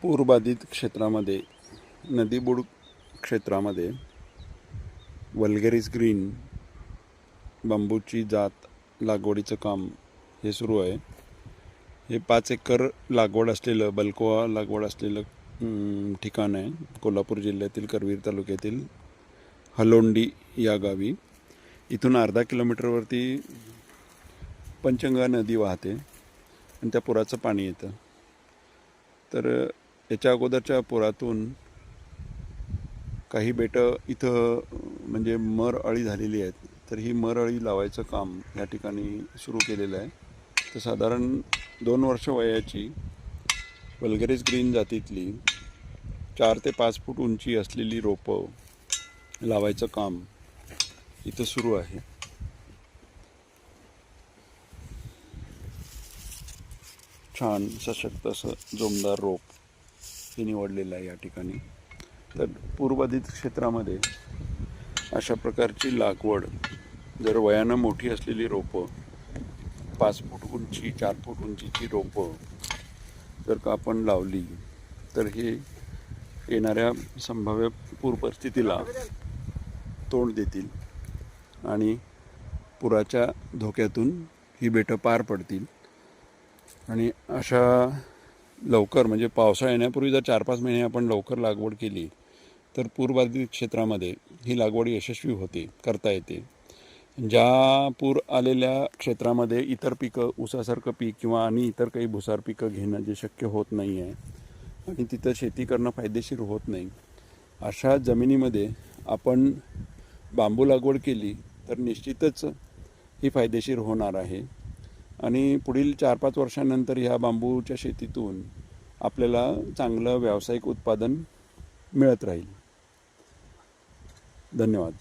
पूरबाधित क्षेत्रामध्ये नदीबुड क्षेत्रामध्ये vulgaris green बांबूची जात लागवडीचं काम हे सुरू आहे. हे 5 एकर लागवड असलेलं बल्कोआ लागवड असलेलं ठिकाण आहे. कोल्हापूर जिल्ह्यातील करवीर तालुक्यातील हलोंडी या गावी. इथून अर्धा किलोमीटरवरती पंचगंगा नदी वाहते आणि त्या पुराचं पाणी येतं. तर याच्या अगोदरच्या पुरातून काही बेटं इथं म्हणजे मर अळी झालेली आहेत. तर ही मर अळी लावायचं काम या ठिकाणी सुरू केलेलं आहे. तर साधारण 2 वर्ष वयाची वल्गेरिस ग्रीन जातीतली 4 ते 5 फूट उंची असलेली रोपं लावायचं काम इथं सुरू आहे. छान सशक्त असं जोमदार रोप हे निवडलेलं आहे या ठिकाणी. तर पूरबाधित क्षेत्रामध्ये अशा प्रकारची लागवड जर वयानं मोठी असलेली रोपं 5 फूट उंची 4 फूट उंचीची रोपं जर का आपण लावली तर हे येणाऱ्या संभाव्य पूर परिस्थितीला तोंड देतील आणि पुराच्या धोक्यातून ही बेटं पार पडतील. आणि अशा लवकर म्हणजे पावसाळा येण्यापूर्वी जर 4-5 महिने आपण लवकर लागवड केली तर पूरबाधित क्षेत्रामध्ये ही लागवड यशस्वी होते, करता येते. ज्या पूर आलेल्या क्षेत्रामध्ये इतर पिकं ऊसासारखं पीक किंवा आणि इतर काही भुसार पिकं घेणं जे शक्य होत नाही आहे आणि तिथं शेती करणं फायदेशीर होत नाही, अशा जमिनीमध्ये आपण बांबू लागवड केली तर निश्चितच ही फायदेशीर होणार आहे. आणि पुढील 4-5 वर्षांनंतर ह्या बांबूच्या शेतीतून आपल्याला चांगलं व्यावसायिक उत्पादन मिळत राहील. धन्यवाद.